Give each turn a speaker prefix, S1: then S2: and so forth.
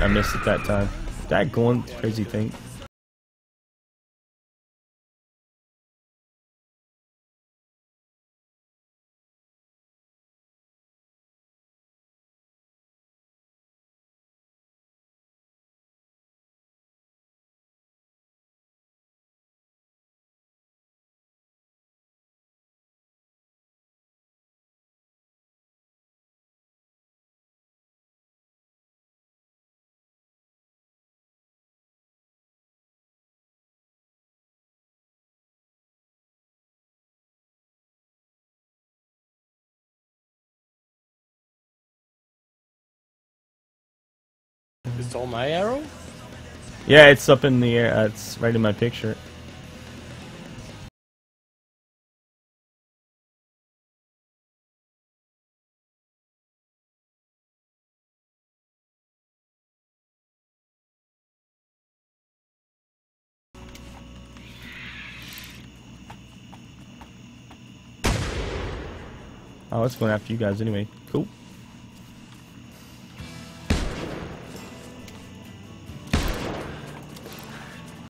S1: I missed it that time. That going crazy thing.
S2: It's all my arrow?
S1: Yeah, it's up in the air. It's right in my picture. Oh, it's going after you guys anyway. Cool.